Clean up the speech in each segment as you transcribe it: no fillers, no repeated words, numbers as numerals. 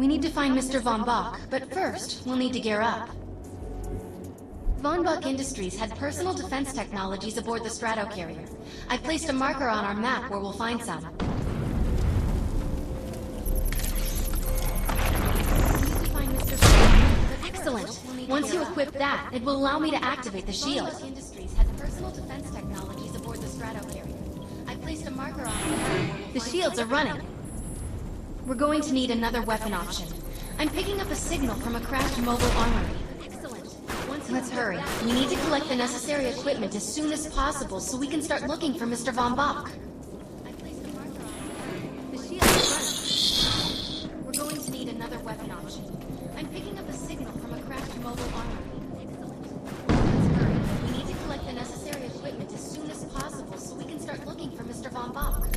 We need to find Mr. Von Bach, but first, we'll need to gear up. Von Bach Industries had personal defense technologies aboard the Stratocarrier. I placed a marker on our map where we'll find some. Excellent. Once you equip that, it will allow me to activate the shield. Von Bach Industries had personal defense technologies aboard the Stratocarrier. I placed a marker on our map. The shields are running. We're going to need another weapon option. I'm picking up a signal from a crashed mobile armory. Let's hurry. We need to collect the necessary equipment as soon as possible so we can start looking for Mr. Von Bach. The shield is running. We're going to need another weapon option. I'm picking up a signal from a crashed mobile armory. Let's hurry. We need to collect the necessary equipment as soon as possible so we can start looking for Mr. Von Bach.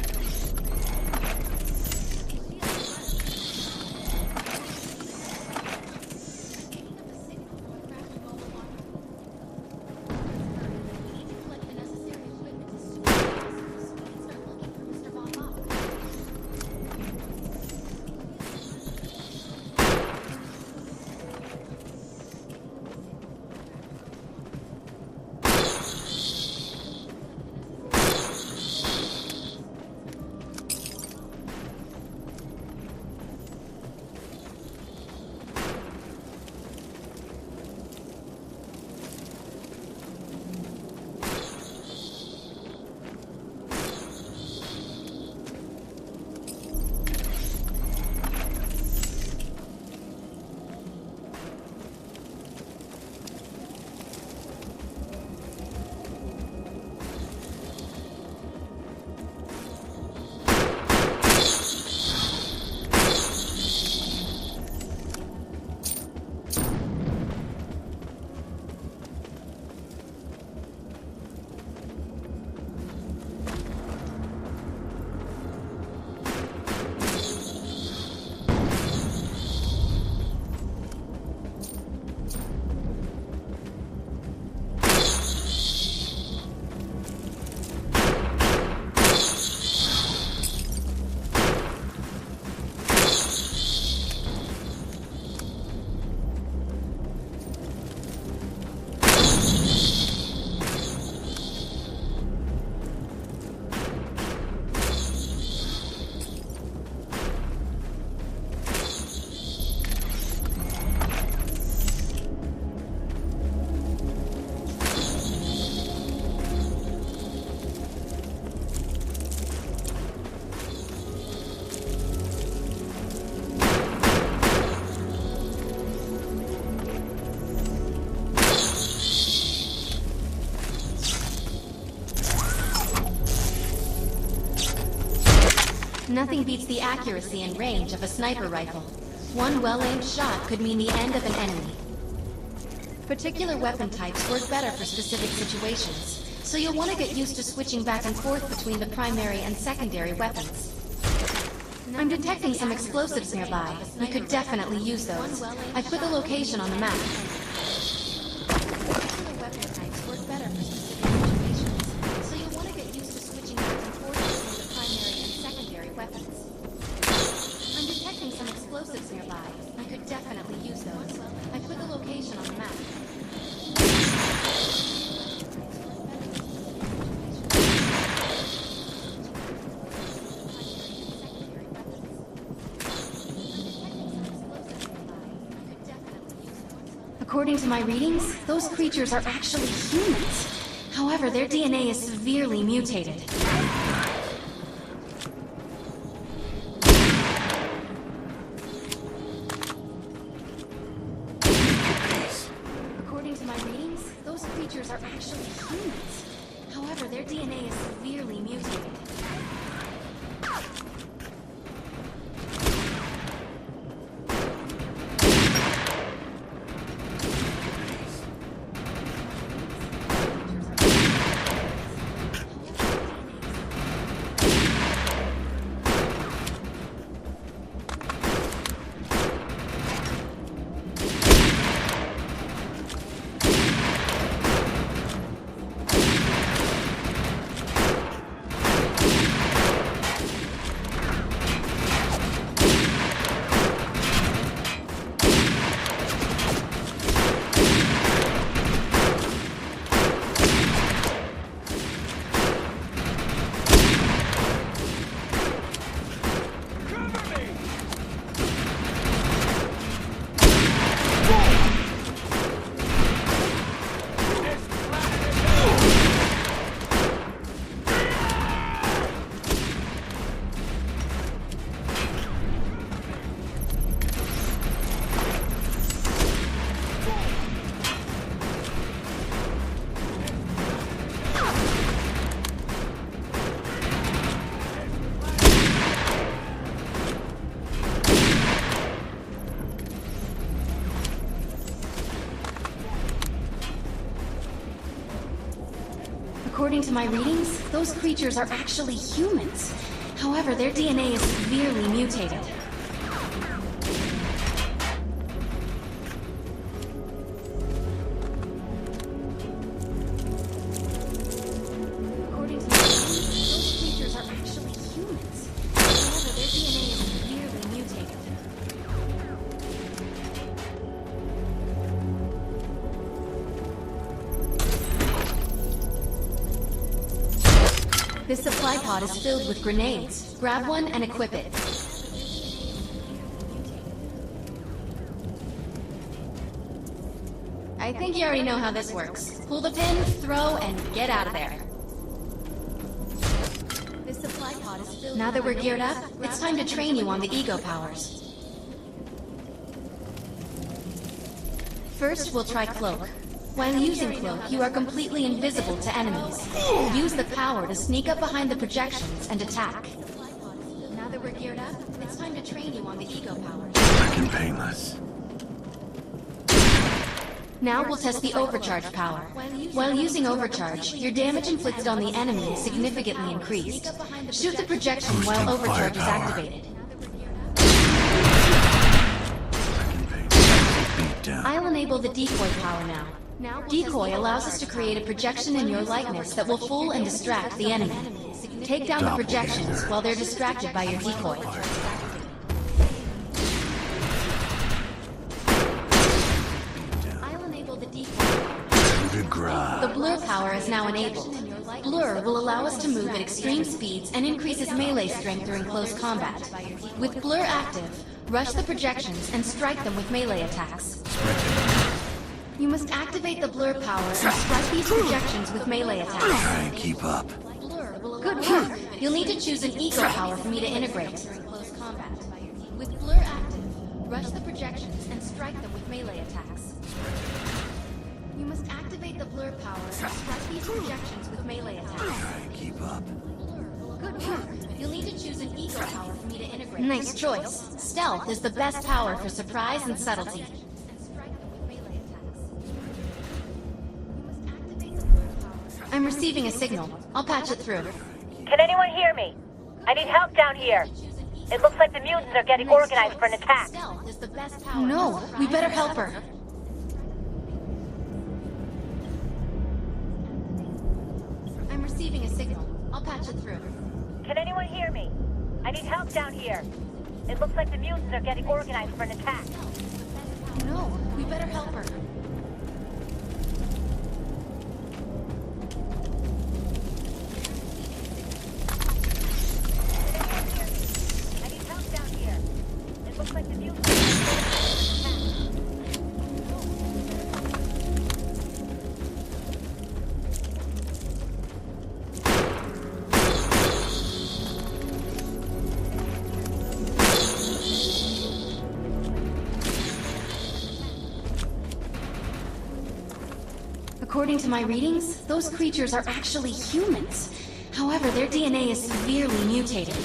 Nothing beats the accuracy and range of a sniper rifle. One well-aimed shot could mean the end of an enemy. Particular weapon types work better for specific situations, so you'll want to get used to switching back and forth between the primary and secondary weapons. I'm detecting some explosives nearby. You could definitely use those. I put the location on the map. Particular weapon types work better for specific situations, so you'll want to get used to switching back and forth between the primary and secondary weapons. I'm detecting some explosives nearby. You could definitely use those. I put the location on the map. According to my readings, those creatures are actually humans. However, their DNA is severely mutated. According to my readings, those creatures are actually humans. However, their DNA is severely mutated. According to my readings, those creatures are actually humans. However, their DNA is severely mutated. According to my readings, those creatures are actually humans. However, their DNA is severely mutated. This supply pod is filled with grenades. Grab one and equip it. I think you already know how this works. Pull the pin, throw, and get out of there. This supply pod is filled. Now that we're geared up, it's time to train you on the ego powers. First, we'll try Cloak. While using Cloak, you are completely invisible to enemies. Use the power to sneak up behind the projections and attack. Now that we're geared up, it's time to train you on the ego powers. Quick and painless. Now we'll test the overcharge power. While using overcharge, your damage inflicted on the enemy is significantly increased. Shoot the projection while overcharge is activated. I'll enable the decoy power now. Decoy allows us to create a projection in your likeness that will fool and distract the enemy. Take down the projections while they're distracted by your decoy. I'll enable the decoy. The blur power is now enabled. Blur will allow us to move at extreme speeds and increases melee strength during close combat. With blur active, rush the projections and strike them with melee attacks. You must activate the blur power and strike these projections with melee attacks. Try and keep up. Good work. You'll need to choose an ego power for me to integrate during close combat. With blur active, rush the projections and strike them with melee attacks. You must activate the blur power and strike these projections with melee attacks. Try and keep up. Good work. You'll need to choose an ego power for me to integrate. Nice choice. Stealth is the best power for surprise and subtlety. I'm receiving a signal. I'll patch it through. Can anyone hear me? I need help down here. It looks like the mutants are getting organized for an attack. No, we better help her. I'm receiving a signal. I'll patch it through. Can anyone hear me? I need help down here. It looks like the mutants are getting organized for an attack. No, we better help her. According to my readings, those creatures are actually humans. However, their DNA is severely mutated.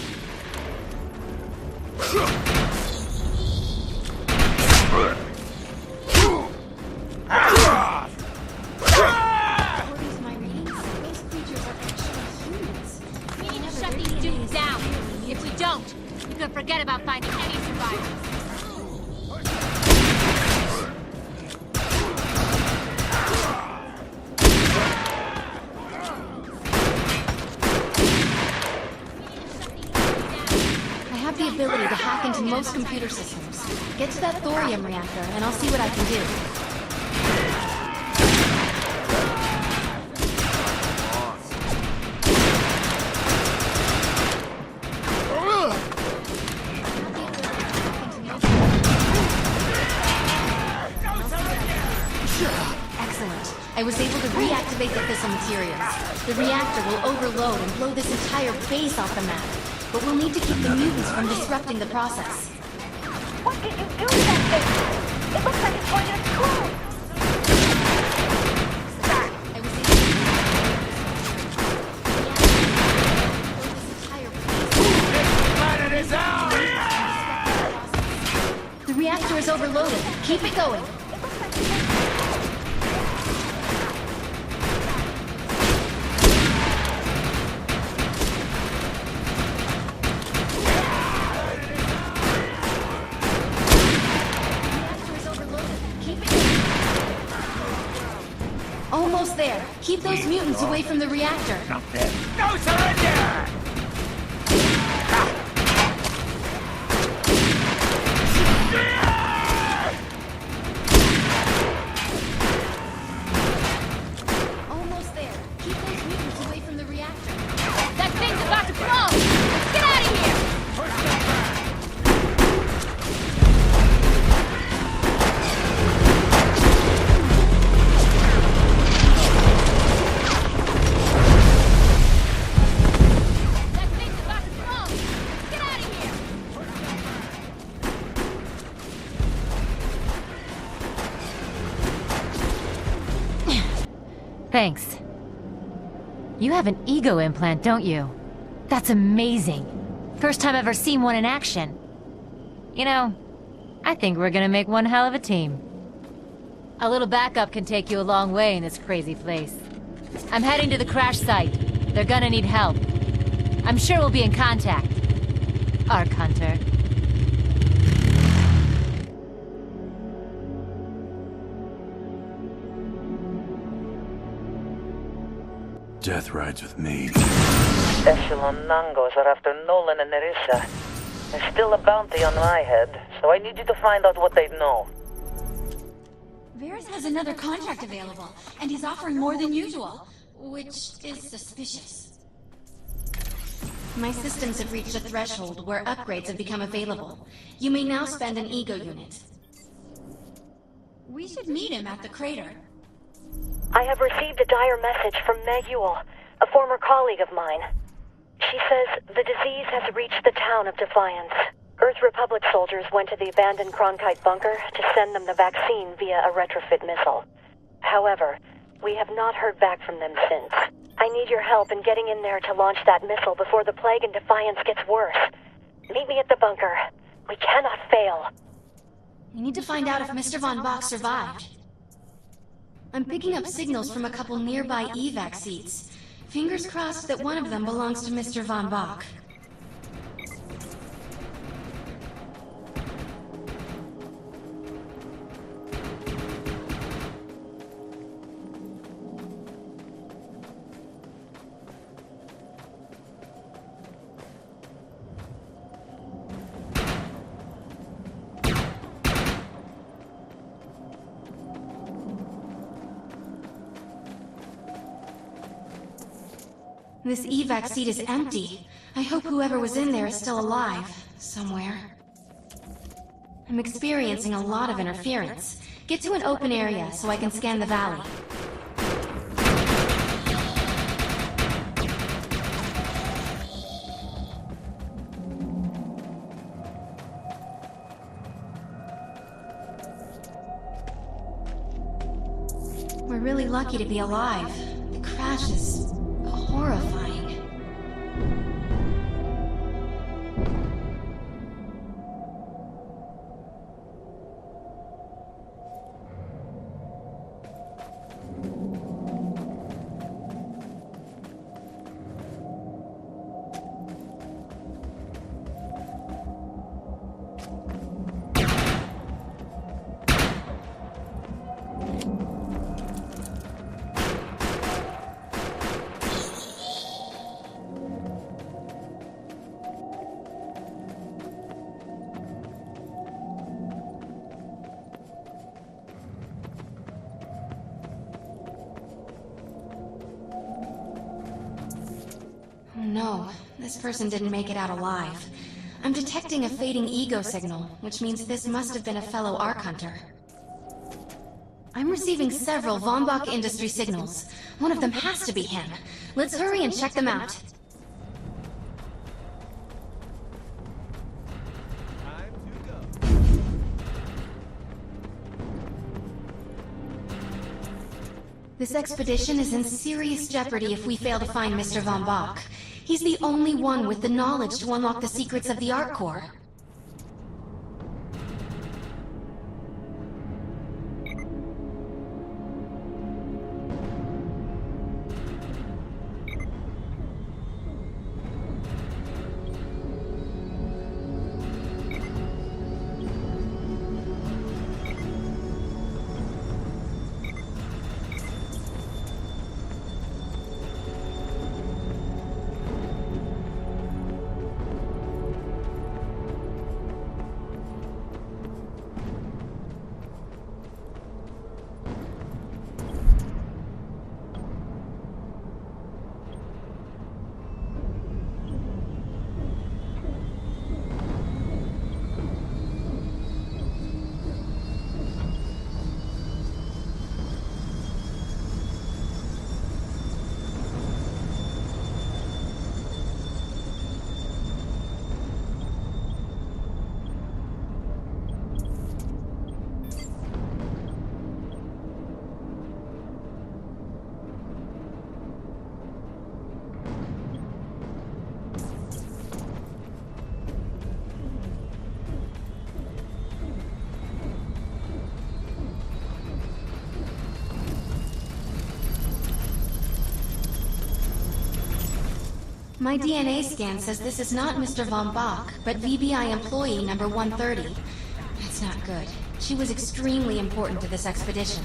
According to my readings, those creatures are actually humans. We need to shut these dudes down. If we don't, we could forget about finding any survivors. The ability to hack into most computer systems. Get to that thorium reactor, and I'll see what I can do. Excellent. I was able to reactivate the fissile materials. The reactor will overload and blow this entire base off the map. But we'll need to keep the mutants from disrupting the process. What did you do with that thing? It looks like it's going to explode. I was able to this entire place. The reactor is overloaded. Keep it going. Keep those mutants away from the reactor. Something. No surrender! Almost there. Keep those mutants away from the reactor. That thing's about to blow! Let's get out of here! Push them back! That thing's about to blow! Let's get out of here! Thanks. You have an ego implant, don't you? That's amazing. First time I've ever seen one in action. You know, I think we're gonna make one hell of a team. A little backup can take you a long way in this crazy place. I'm heading to the crash site. They're gonna need help. I'm sure we'll be in contact. Arc Hunter. Death rides with me. Echelon Nangos are after Nolan and Nerissa. There's still a bounty on my head, so I need you to find out what they know. Varys has another contract available, and he's offering more than usual, which is suspicious. My systems have reached a threshold where upgrades have become available. You may now spend an ego unit. We should meet him at the crater. I have received a dire message from Meg Ewell, a former colleague of mine. She says the disease has reached the town of Defiance. Earth Republic soldiers went to the abandoned Cronkite bunker to send them the vaccine via a retrofit missile. However, we have not heard back from them since. I need your help in getting in there to launch that missile before the plague in Defiance gets worse. Meet me at the bunker. We cannot fail. We need to find out if Mr. Von Bach survived. I'm picking up signals from a couple nearby evac seats. Fingers crossed that one of them belongs to Mr. Von Bach. This evac seat is empty. I hope whoever was in there is still alive, somewhere. I'm experiencing a lot of interference. Get to an open area so I can scan the valley. We're really lucky to be alive. The crash is horrifying. No, this person didn't make it out alive. I'm detecting a fading ego signal, which means this must have been a fellow Arc Hunter. I'm receiving several Von Bach Industry signals. One of them has to be him. Let's hurry and check them out. This expedition is in serious jeopardy if we fail to find Mr. Von Bach. He's the only one with the knowledge to unlock the secrets of the Arc Core. My DNA scan says this is not Mr. Von Bach, but VBI employee number 130. That's not good. She was extremely important to this expedition.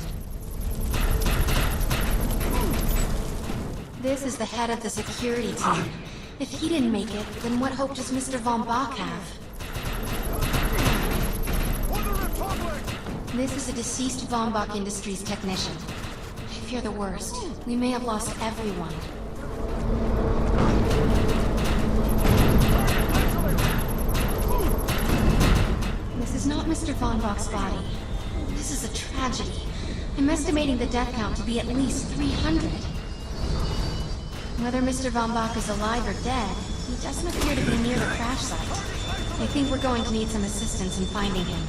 This is the head of the security team. If he didn't make it, then what hope does Mr. Von Bach have? This is a deceased Von Bach Industries technician. I fear the worst. We may have lost everyone. This is not Mr. Von Bach's body. This is a tragedy. I'm estimating the death count to be at least 300. Whether Mr. Von Bach is alive or dead, he doesn't appear to be near the crash site. I think we're going to need some assistance in finding him.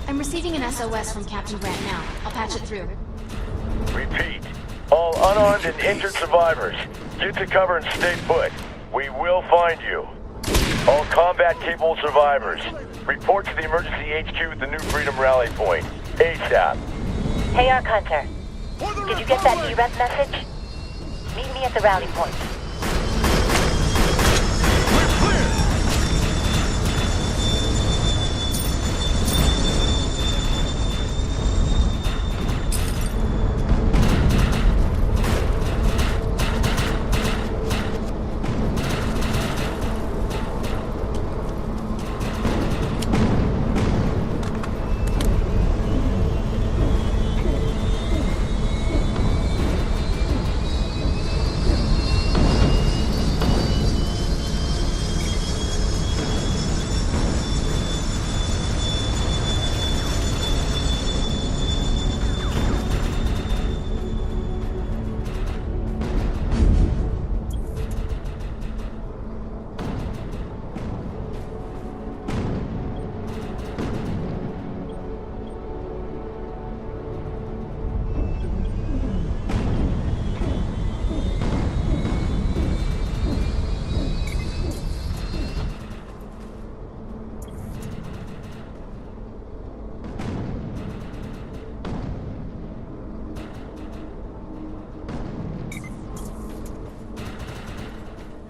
I'm receiving an SOS from Captain Grant now. I'll patch it through. Repeat. All unarmed and injured survivors, get to cover and stay put. We will find you. All combat-capable survivors, report to the emergency HQ at the New Freedom Rally Point. ASAP. Hey, Arc Hunter. Did you get that EREP message? Meet me at the rally point.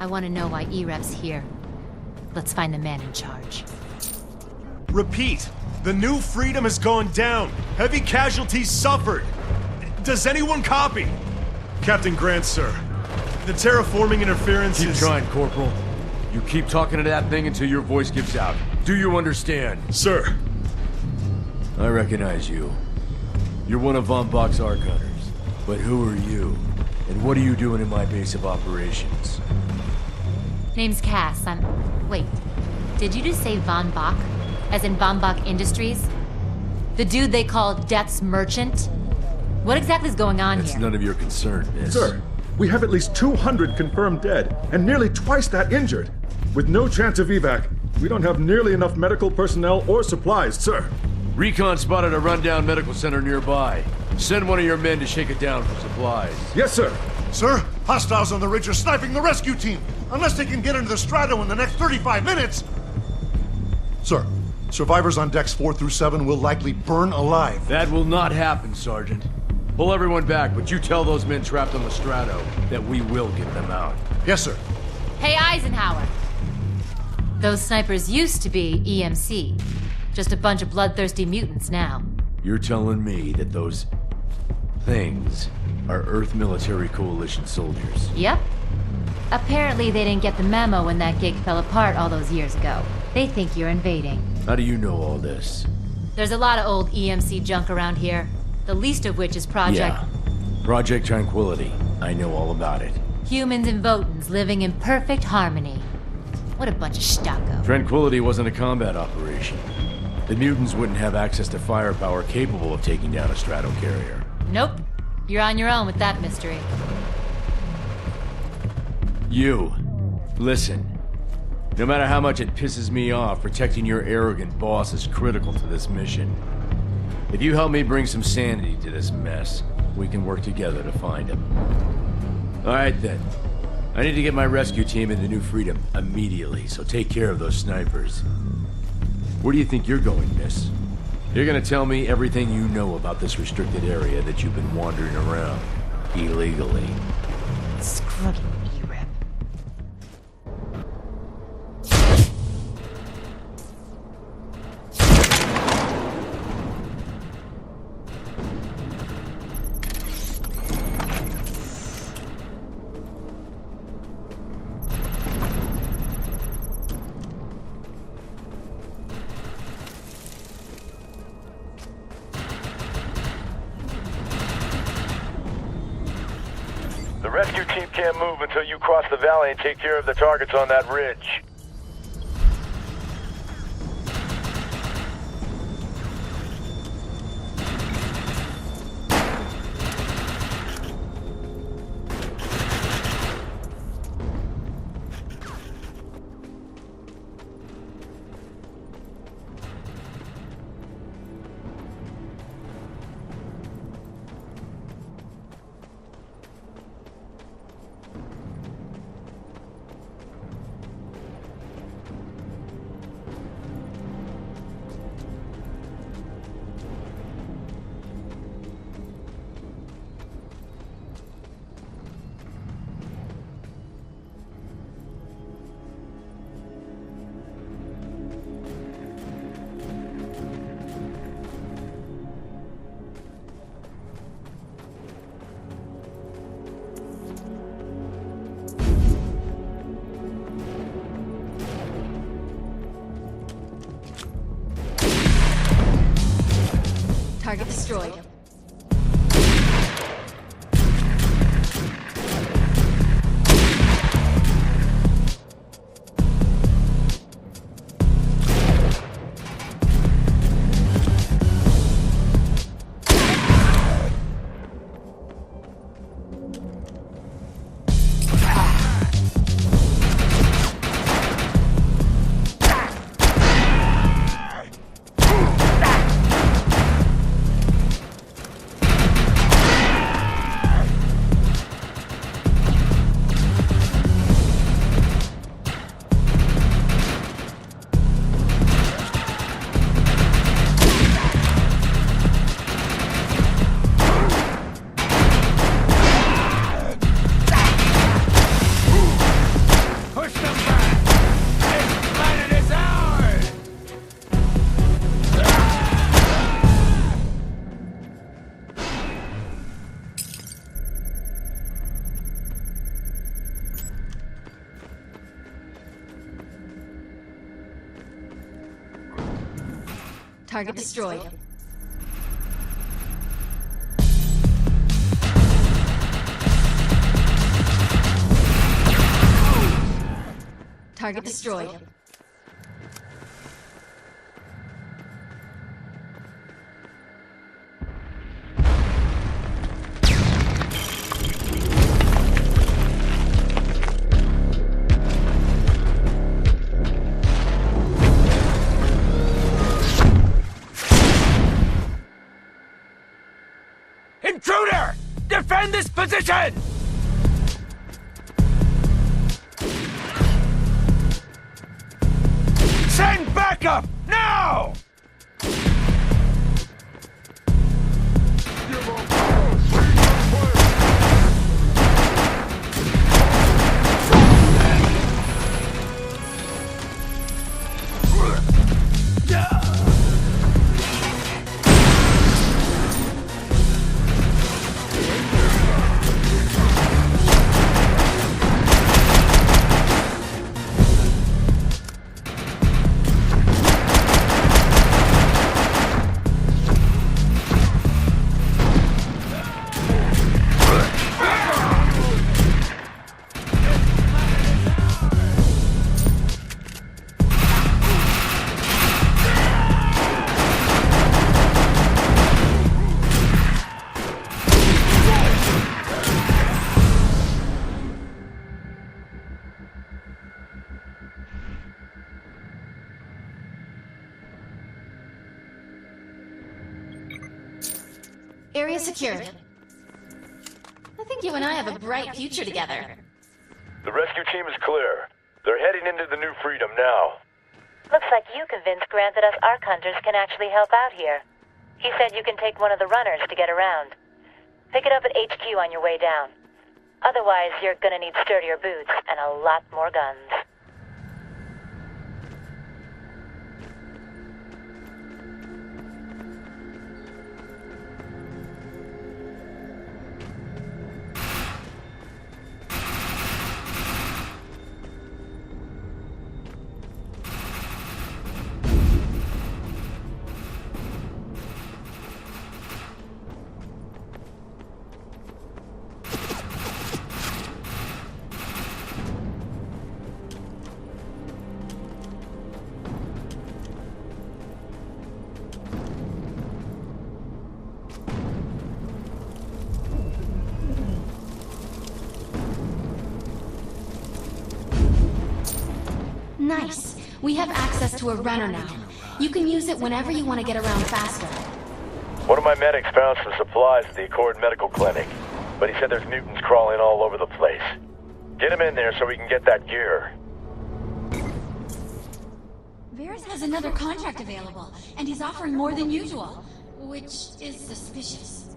I want to know why EREP's here. Let's find the man in charge. Repeat. The New Freedom has gone down. Heavy casualties suffered. Does anyone copy? Captain Grant, sir. The terraforming interference Keep is... trying, Corporal. You keep talking to that thing until your voice gives out. Do you understand? Sir. I recognize you. You're one of Von Bach's Arc Hunters. But who are you? And what are you doing in my base of operations? Name's Cass. Wait. Did you just say Von Bach? As in Von Bach Industries? The dude they call Death's Merchant? What exactly is going on It's here? none of your concern, miss. Sir, we have at least 200 confirmed dead, and nearly twice that injured. With no chance of evac, we don't have nearly enough medical personnel or supplies, sir. Recon spotted a rundown medical center nearby. Send one of your men to shake it down for supplies. Yes, sir. Sir, hostiles on the ridge are sniping the rescue team. Unless they can get into the Strato in the next 35 minutes. Sir, survivors on decks 4 through 7 will likely burn alive. That will not happen, Sergeant. Pull everyone back, but you tell those men trapped on the Strato that we will get them out. Yes, sir. Hey, Eisenhower. Those snipers used to be EMC. Just a bunch of bloodthirsty mutants now. You're telling me that those things are Earth Military Coalition soldiers? Yep. Apparently they didn't get the memo when that gig fell apart all those years ago. They think you're invading. How do you know all this? There's a lot of old EMC junk around here. The least of which is Project... Yeah. Project Tranquility. I know all about it. Humans and Votans living in perfect harmony. What a bunch of stucco. Tranquility wasn't a combat operation. The mutants wouldn't have access to firepower capable of taking down a strato carrier. Nope. You're on your own with that mystery. You. Listen. No matter how much it pisses me off, protecting your arrogant boss is critical to this mission. If you help me bring some sanity to this mess, we can work together to find him. Alright then. I need to get my rescue team into New Freedom immediately, so take care of those snipers. Where do you think you're going, miss? You're gonna tell me everything you know about this restricted area that you've been wandering around illegally. Screw you, EREP. team can't move until you cross the valley and take care of the targets on that ridge. Target destroyed. Target destroyed. Target destroyed. Intruder! Defend this position! Send backup! Now! Area secured. I think you and I have a bright future together. The rescue team is clear. They're heading into the New Freedom now. Looks like you convinced Grant that us Ark Hunters can actually help out here. He said you can take one of the runners to get around. Pick it up at HQ on your way down. Otherwise, you're gonna need sturdier boots and a lot more guns. Nice. We have access to a runner now. You can use it whenever you want to get around faster. One of my medics found some supplies at the Accord Medical Clinic, but he said there's mutants crawling all over the place. Get him in there so we can get that gear. Varys has another contract available, and he's offering more than usual, which is suspicious.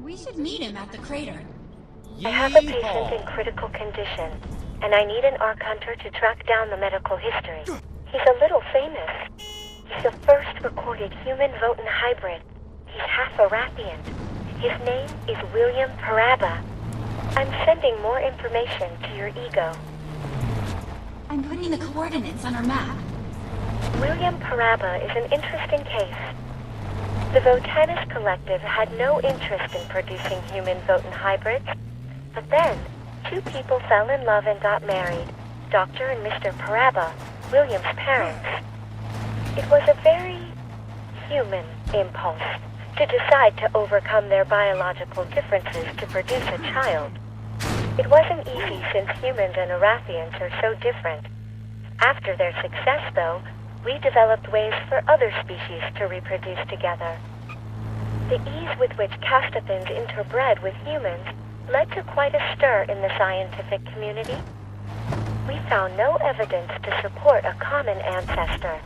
We should meet him at the crater. I have a patient in critical condition, and I need an Ark Hunter to track down the medical history. He's a little famous. He's the first recorded human Votan hybrid. He's half Arathian. His name is William Paraba. I'm sending more information to your ego. I'm putting the coordinates on our map. William Paraba is an interesting case. The Votanus Collective had no interest in producing human Votan hybrids, but then 2 people fell in love and got married, Dr. and Mr. Paraba, William's parents. It was a very human impulse to decide to overcome their biological differences to produce a child. It wasn't easy since humans and Arathians are so different. After their success, though, we developed ways for other species to reproduce together. The ease with which Castaphins interbred with humans led to quite a stir in the scientific community. We found no evidence to support a common ancestor.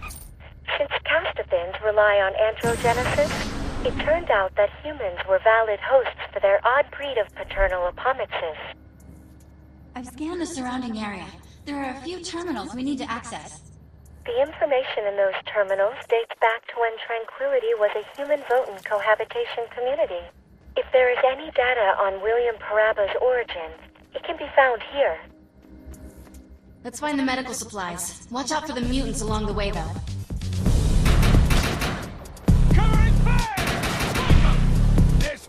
Since Castaphins rely on androgenesis, it turned out that humans were valid hosts for their odd breed of paternal apomixes. I've scanned the surrounding area. There are a few terminals we need to access. The information in those terminals dates back to when Tranquility was a human Votan cohabitation community. If there is any data on William Paraba's origin, it can be found here. Let's find the medical supplies. Watch out for the mutants along the way, though. Covering fire! This...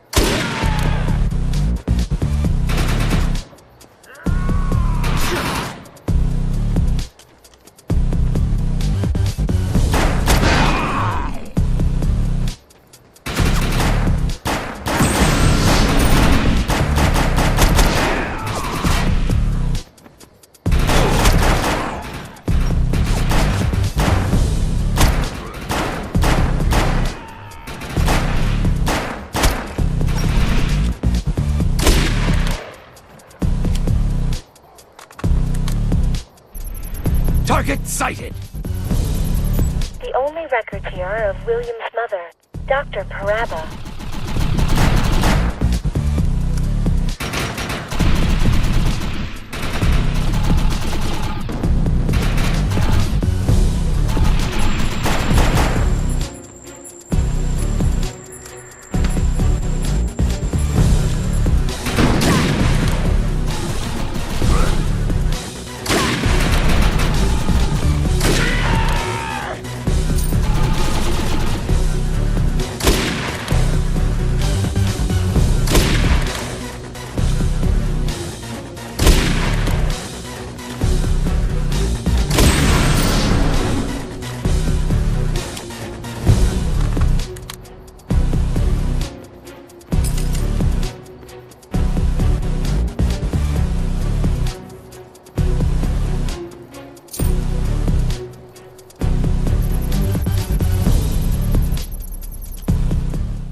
Target sighted! The only records here are of William's mother, Dr. Paraba.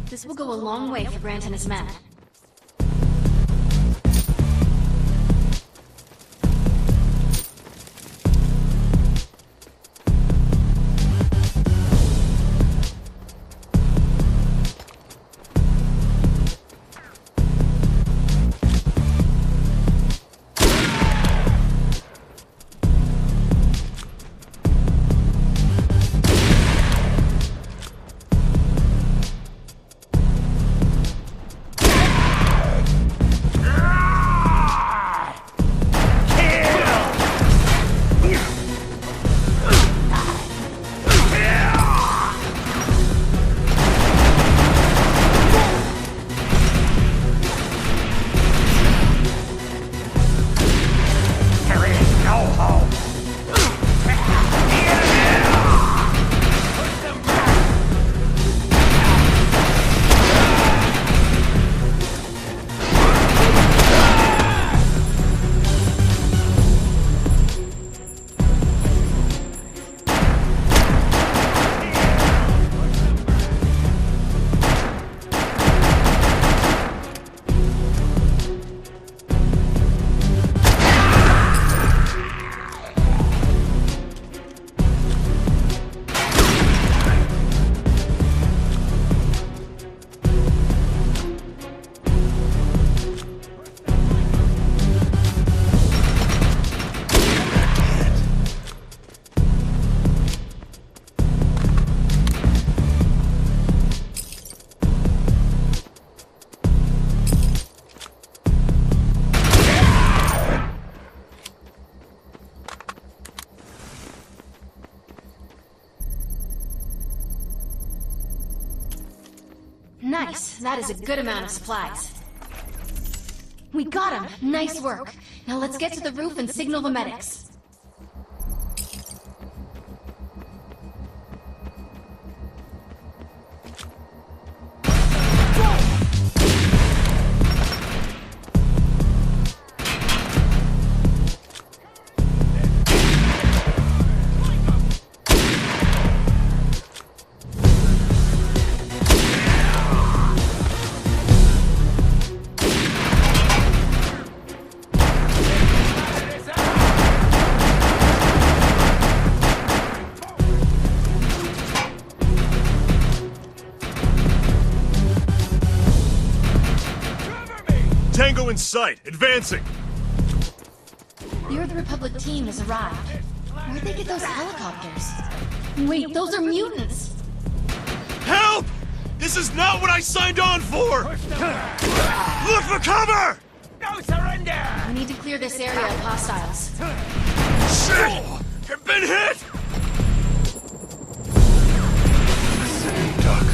This will go a long way for Grant and his men. Nice. That is a good amount of supplies. We got him. Nice work. Now let's get to the roof and signal the medics. Tango in sight, advancing. The Earth Republic team has arrived. Where'd they get those helicopters? Wait, those are mutants! Help! This is not what I signed on for! Look for cover! No surrender! We need to clear this area of hostiles. Shit! I've been hit! Sitting duck.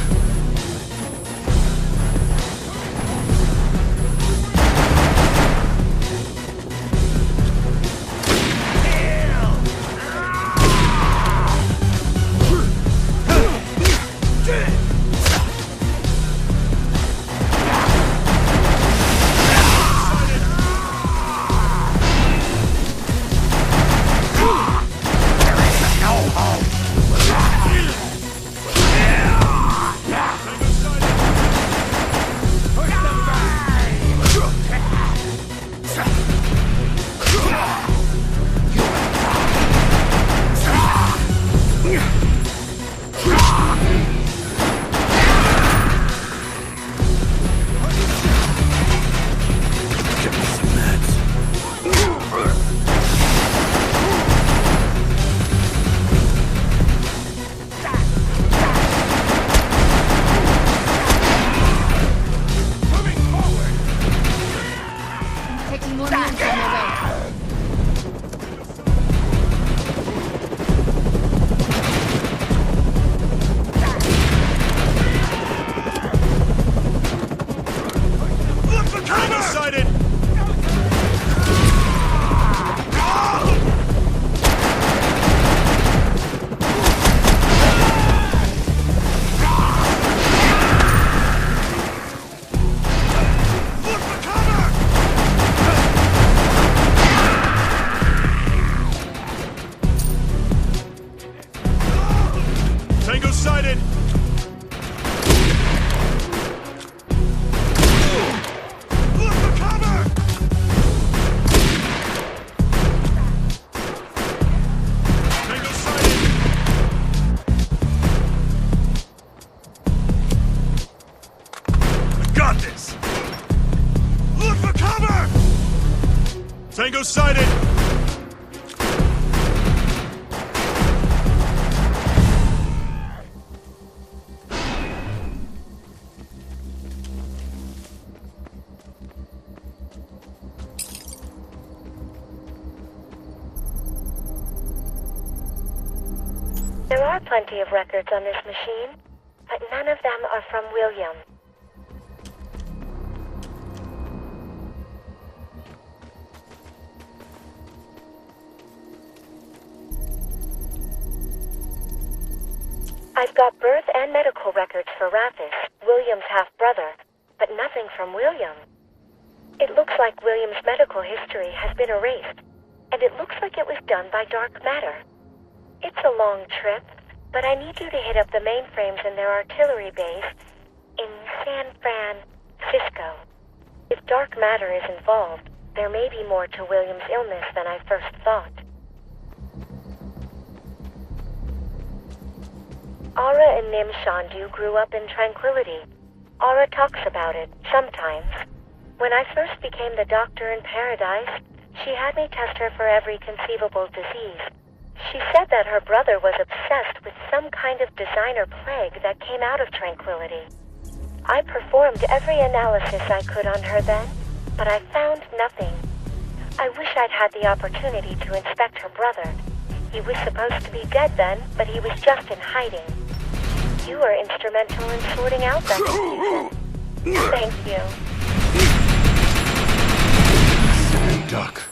Taking more mutants on their way. Look for cover! Sighted! Look for cover! Tango sighted! Look for cover! Tango sighted! I got this! Look for cover! Tango sighted! There are plenty of records on this machine, but none of them are from William. I've got birth and medical records for Rathis, William's half-brother, but nothing from William. It looks like William's medical history has been erased, and it looks like it was done by dark matter. It's a long trip, but I need you to hit up the mainframes in their artillery base in San Francisco. If dark matter is involved, there may be more to William's illness than I first thought. Ara and Nim Shandu grew up in tranquility. Ara talks about it, sometimes. When I first became the doctor in Paradise, she had me test her for every conceivable disease. She said that her brother was obsessed with some kind of designer plague that came out of tranquility. I performed every analysis I could on her then, but I found nothing. I wish I'd had the opportunity to inspect her brother. He was supposed to be dead then, but he was just in hiding. You were instrumental in sorting out that confusion. Thank you. Silly duck.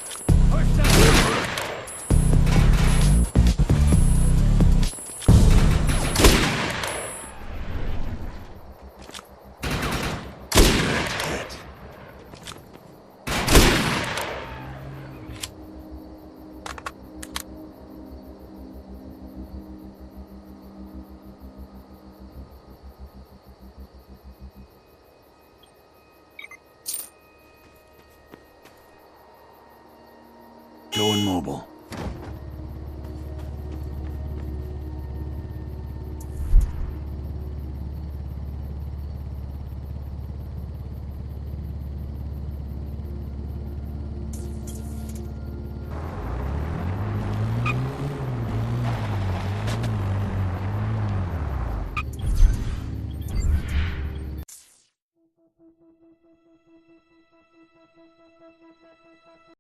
Going mobile.